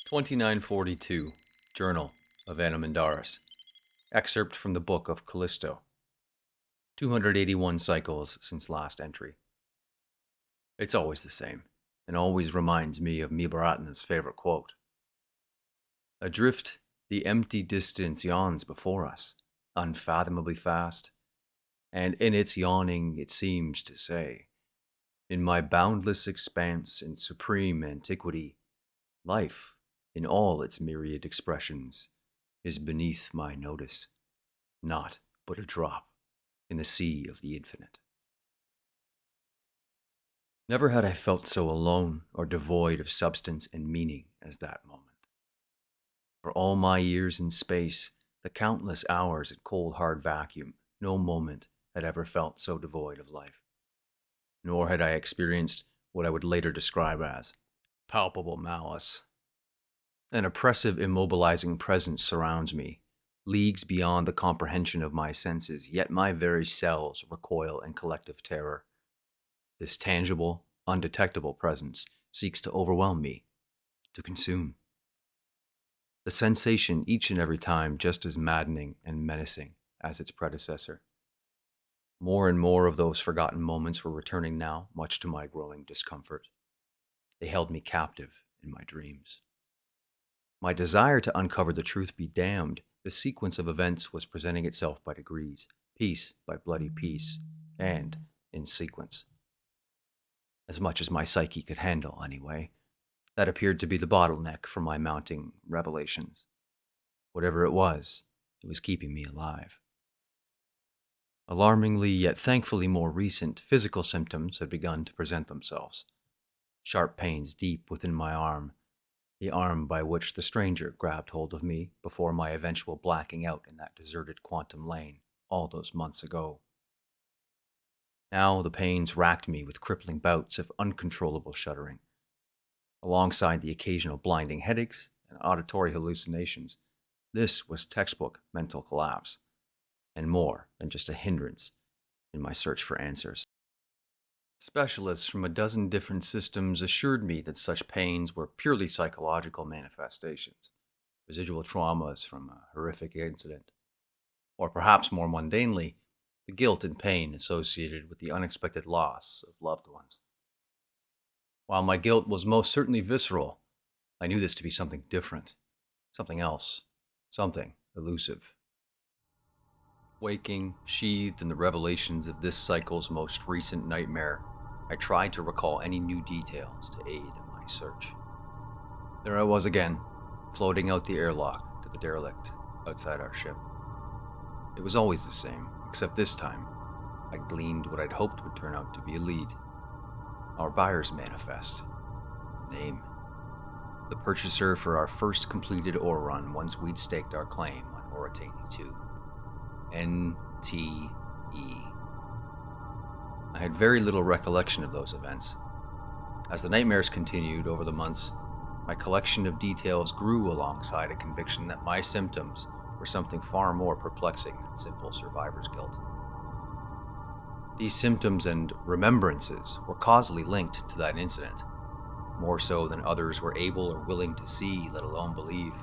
2942, Journal of Anomandaris. Excerpt from the Book of Callisto. 281 cycles since last entry. It's always the same, and always reminds me of BosmangBeratna's favorite quote. Adrift, the empty distance yawns before us, unfathomably fast, and in its yawning it seems to say, in my boundless expanse and supreme antiquity, life, in all its myriad expressions, is beneath my notice, naught but a drop in the sea of the infinite. Never had I felt so alone or devoid of substance and meaning as that moment. For all my years in space, the countless hours in cold hard vacuum, no moment had ever felt so devoid of life. Nor had I experienced what I would later describe as palpable malice. An oppressive, immobilizing presence surrounds me, leagues beyond the comprehension of my senses, yet my very cells recoil in collective terror. This tangible, undetectable presence seeks to overwhelm me, to consume. The sensation each and every time just as maddening and menacing as its predecessor. More and more of those forgotten moments were returning now, much to my growing discomfort. They held me captive in my dreams. My desire to uncover the truth be damned, the sequence of events was presenting itself by degrees, piece by bloody piece, and in sequence. As much as my psyche could handle, anyway. That appeared to be the bottleneck for my mounting revelations. Whatever it was keeping me alive. Alarmingly, yet thankfully more recent, physical symptoms had begun to present themselves. Sharp pains deep within my arm, the arm by which the stranger grabbed hold of me before my eventual blacking out in that deserted quantum lane all those months ago. Now the pains racked me with crippling bouts of uncontrollable shuddering. Alongside the occasional blinding headaches and auditory hallucinations, this was textbook mental collapse, and more than just a hindrance in my search for answers. Specialists from a dozen different systems assured me that such pains were purely psychological manifestations, residual traumas from a horrific incident, or perhaps more mundanely, the guilt and pain associated with the unexpected loss of loved ones. While my guilt was most certainly visceral, I knew this to be something different, something else, something elusive. Waking, sheathed in the revelations of this cycle's most recent nightmare, I tried to recall any new details to aid in my search. There I was again, floating out the airlock to the derelict outside our ship. It was always the same, except this time, I gleaned what I'd hoped would turn out to be a lead. Our buyer's manifest. Name. The purchaser for our first completed ore run once we'd staked our claim on Oratani 2. NTE. I had very little recollection of those events. As the nightmares continued over the months, my collection of details grew alongside a conviction that my symptoms were something far more perplexing than simple survivor's guilt. These symptoms and remembrances were causally linked to that incident, more so than others were able or willing to see, let alone believe.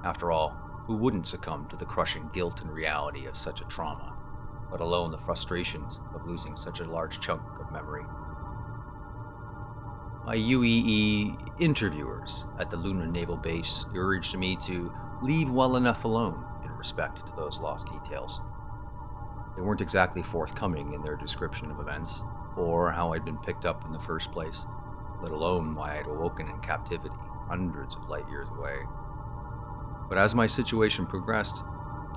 After all, who wouldn't succumb to the crushing guilt and reality of such a trauma, let alone the frustrations of losing such a large chunk of memory? My UEE interviewers at the Lunar Naval Base urged me to leave well enough alone in respect to those lost details. They weren't exactly forthcoming in their description of events, or how I'd been picked up in the first place, let alone why I'd awoken in captivity hundreds of light years away. But as my situation progressed,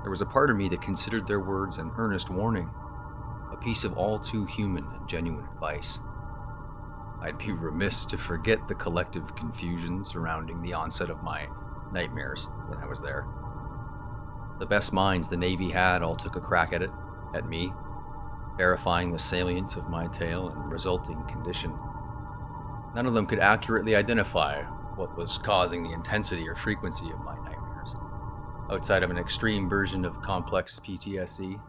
there was a part of me that considered their words an earnest warning, a piece of all too human and genuine advice. I'd be remiss to forget the collective confusion surrounding the onset of my nightmares when I was there. The best minds the Navy had all took a crack at me, verifying the salience of my tale and resulting condition. None of them could accurately identify what was causing the intensity or frequency of my nightmares, outside of an extreme version of complex PTSD.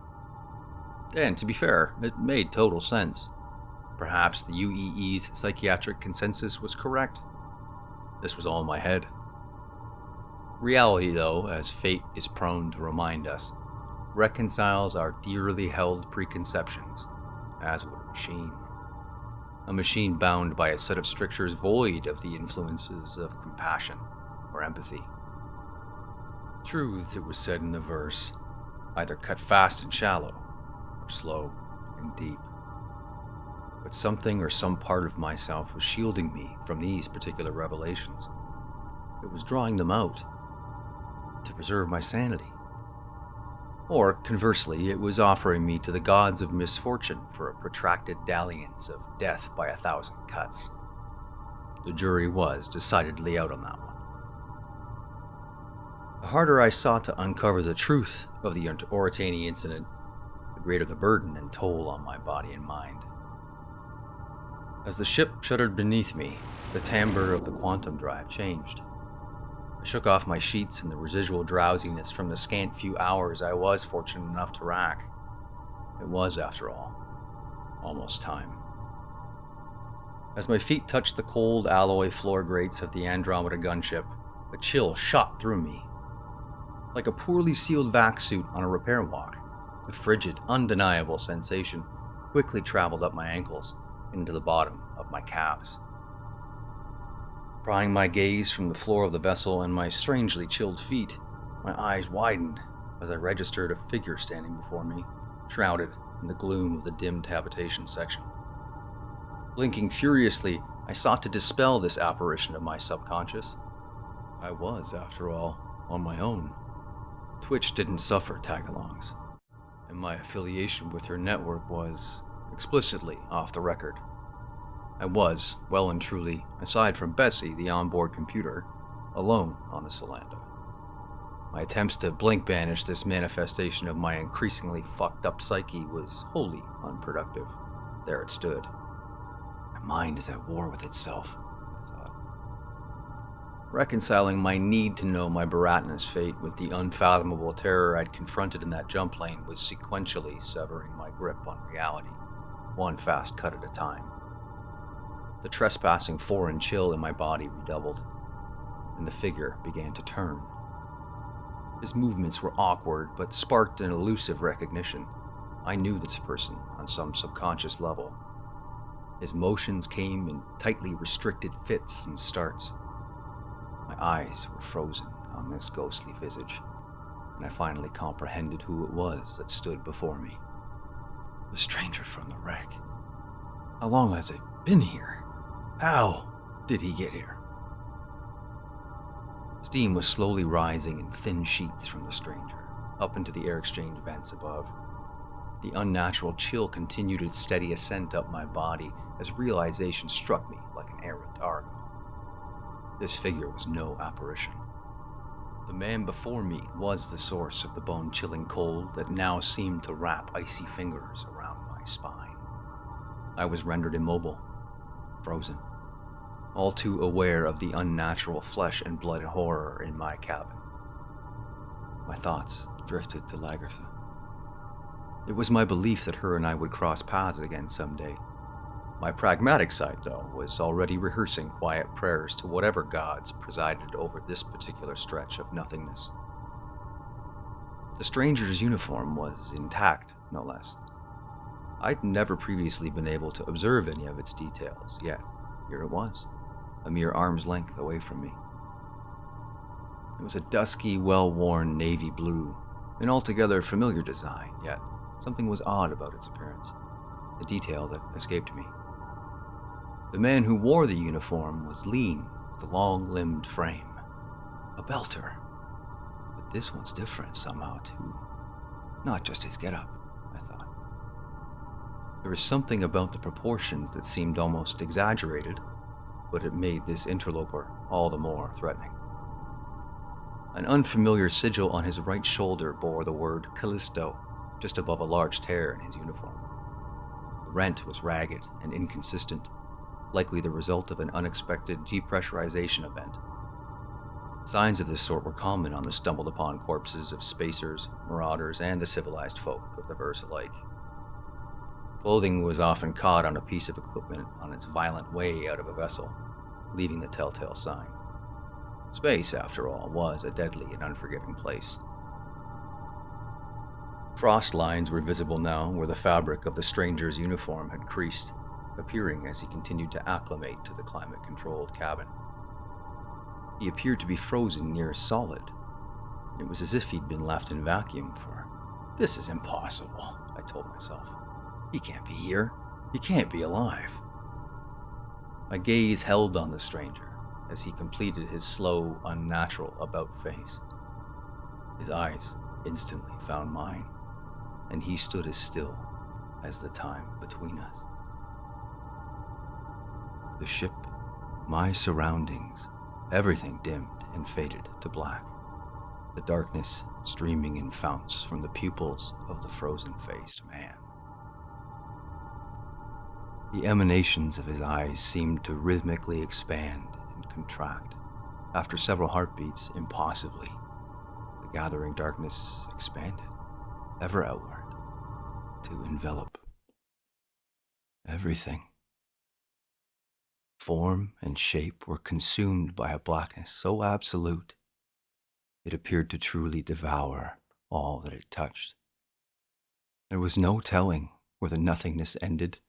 And to be fair, it made total sense. Perhaps the UEE's psychiatric consensus was correct. This was all in my head, Reality, though, as fate is prone to remind us, reconciles our dearly held preconceptions, as would a machine. A machine bound by a set of strictures void of the influences of compassion or empathy. Truth, it was said in the verse, either cut fast and shallow, or slow and deep. But something or some part of myself was shielding me from these particular revelations. It was drawing them out to preserve my sanity. Or, conversely, it was offering me to the gods of misfortune for a protracted dalliance of death by 1,000 cuts. The jury was decidedly out on that one. The harder I sought to uncover the truth of the Oritani incident, the greater the burden and toll on my body and mind. As the ship shuddered beneath me, the timbre of the quantum drive changed. I shook off my sheets and the residual drowsiness from the scant few hours I was fortunate enough to rack. It was, after all, almost time. As my feet touched the cold alloy floor grates of the Andromeda gunship, a chill shot through me. Like a poorly sealed vac suit on a repair walk, the frigid, undeniable sensation quickly traveled up my ankles into the bottom of my calves. Prying my gaze from the floor of the vessel and my strangely chilled feet, my eyes widened as I registered a figure standing before me, shrouded in the gloom of the dimmed habitation section. Blinking furiously, I sought to dispel this apparition of my subconscious. I was, after all, on my own. Twitch didn't suffer tag-alongs, and my affiliation with her network was explicitly off the record. I was, well and truly, aside from Betsy, the onboard computer, alone on the Solanda. My attempts to blink banish this manifestation of my increasingly fucked up psyche was wholly unproductive. There it stood. My mind is at war with itself, I thought. Reconciling my need to know my Beratna's fate with the unfathomable terror I'd confronted in that jump lane was sequentially severing my grip on reality, one fast cut at a time. The trespassing foreign chill in my body redoubled, and the figure began to turn. His movements were awkward, but sparked an elusive recognition. I knew this person on some subconscious level. His motions came in tightly restricted fits and starts. My eyes were frozen on this ghostly visage, and I finally comprehended who it was that stood before me. The stranger from the wreck. How long has it been here? How did he get here? Steam was slowly rising in thin sheets from the stranger, up into the air exchange vents above. The unnatural chill continued its steady ascent up my body as realization struck me like an errant Argo. This figure was no apparition. The man before me was the source of the bone-chilling cold that now seemed to wrap icy fingers around my spine. I was rendered immobile, frozen, all too aware of the unnatural flesh and blood horror in my cabin. My thoughts drifted to Lagertha. It was my belief that her and I would cross paths again someday. My pragmatic side, though, was already rehearsing quiet prayers to whatever gods presided over this particular stretch of nothingness. The stranger's uniform was intact, no less. I'd never previously been able to observe any of its details, yet here it was, a mere arm's length away from me. It was a dusky, well-worn navy blue, an altogether familiar design, yet something was odd about its appearance, a detail that escaped me. The man who wore the uniform was lean, with a long-limbed frame, a belter. But this one's different somehow, too. Not just his getup, I thought. There was something about the proportions that seemed almost exaggerated, but it made this interloper all the more threatening. An unfamiliar sigil on his right shoulder bore the word Callisto, just above a large tear in his uniform. The rent was ragged and inconsistent, likely the result of an unexpected depressurization event. Signs of this sort were common on the stumbled-upon corpses of spacers, marauders, and the civilized folk of the verse alike. Clothing was often caught on a piece of equipment on its violent way out of a vessel, leaving the telltale sign. Space, after all, was a deadly and unforgiving place. Frost lines were visible now where the fabric of the stranger's uniform had creased, appearing as he continued to acclimate to the climate-controlled cabin. He appeared to be frozen near solid. It was as if he'd been left in vacuum for... This is impossible, I told myself. He can't be here. He can't be alive. My gaze held on the stranger as he completed his slow, unnatural about-face. His eyes instantly found mine, and he stood as still as the time between us. The ship, my surroundings, everything dimmed and faded to black, the darkness streaming in founts from the pupils of the frozen-faced man. The emanations of his eyes seemed to rhythmically expand and contract. After several heartbeats, impossibly, the gathering darkness expanded, ever outward, to envelop everything. Form and shape were consumed by a blackness so absolute, it appeared to truly devour all that it touched. There was no telling where the nothingness ended,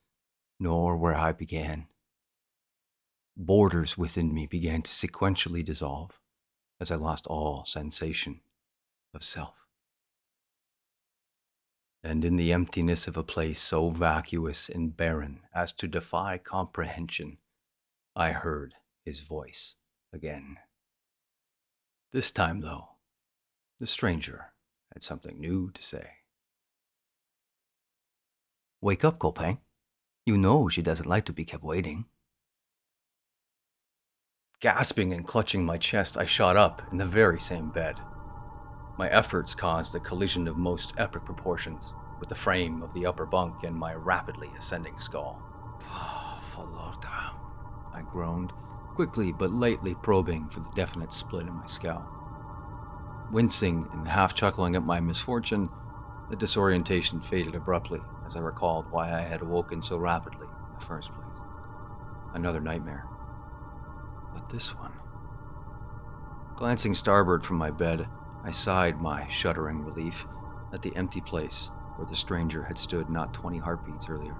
nor where I began. Borders within me began to sequentially dissolve as I lost all sensation of self. And in the emptiness of a place so vacuous and barren as to defy comprehension, I heard his voice again. This time, though, the stranger had something new to say. "Wake up, Kopeng. You know she doesn't like to be kept waiting." Gasping and clutching my chest, I shot up in the very same bed. My efforts caused a collision of most epic proportions with the frame of the upper bunk and my rapidly ascending skull. "Falota," I groaned, quickly but lately probing for the definite split in my skull. Wincing and half-chuckling at my misfortune, the disorientation faded abruptly as I recalled why I had awoken so rapidly in the first place. Another nightmare. But this one... Glancing starboard from my bed, I sighed my shuddering relief at the empty place where the stranger had stood not 20 heartbeats earlier.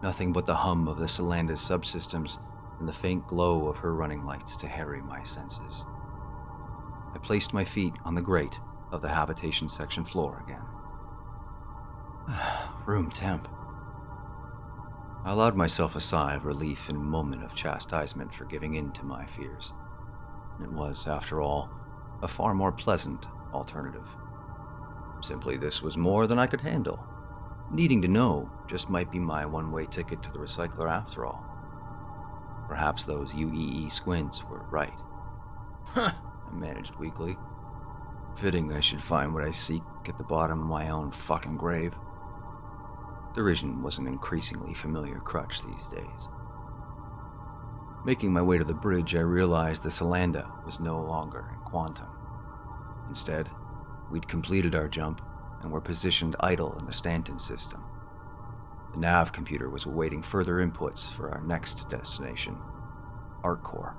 Nothing but the hum of the Solanda's subsystems and the faint glow of her running lights to harry my senses. I placed my feet on the grate of the habitation section floor again. Room temp. I allowed myself a sigh of relief and a moment of chastisement for giving in to my fears. It was, after all, a far more pleasant alternative. Simply this was more than I could handle. Needing to know just might be my one-way ticket to the recycler after all. Perhaps those UEE squints were right. Huh, I managed weakly. Fitting I should find what I seek at the bottom of my own fucking grave. Derision was an increasingly familiar crutch these days. Making my way to the bridge, I realized the Solanda was no longer in quantum. Instead, we'd completed our jump and were positioned idle in the Stanton system. The nav computer was awaiting further inputs for our next destination, ArcCore.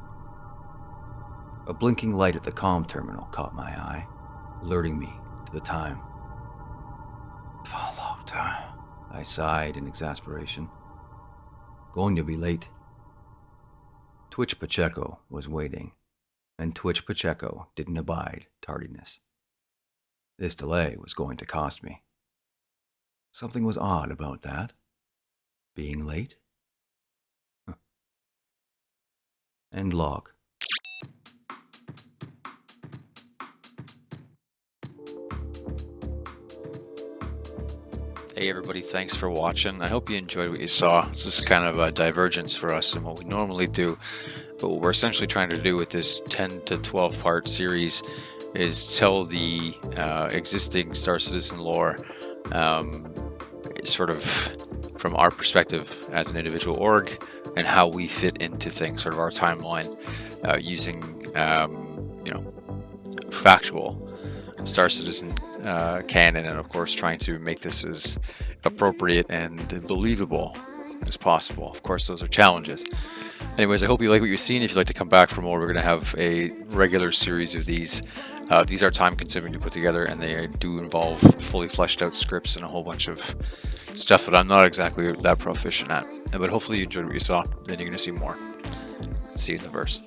A blinking light at the comm terminal caught my eye, alerting me to the time. Falota, I sighed in exasperation. Going to be late. Twitch Pacheco was waiting, and Twitch Pacheco didn't abide tardiness. This delay was going to cost me. Something was odd about that. Being late? End log. Hey everybody, thanks for watching. I hope you enjoyed what you saw. This is kind of a divergence for us in what we normally do, but what we're essentially trying to do with this 10 to 12 part series is tell the existing Star Citizen lore sort of from our perspective as an individual org and how we fit into things, sort of our timeline, using factual Star Citizen canon, and of course trying to make this as appropriate and believable as possible. Of course, those are challenges. Anyways, I hope you like what you've seen. If you'd like to come back for more, we're going to have a regular series of these. These are time consuming to put together, and they do involve fully fleshed out scripts and a whole bunch of stuff that I'm not exactly that proficient at. But hopefully you enjoyed what you saw, then you're going to see more. See you in the verse.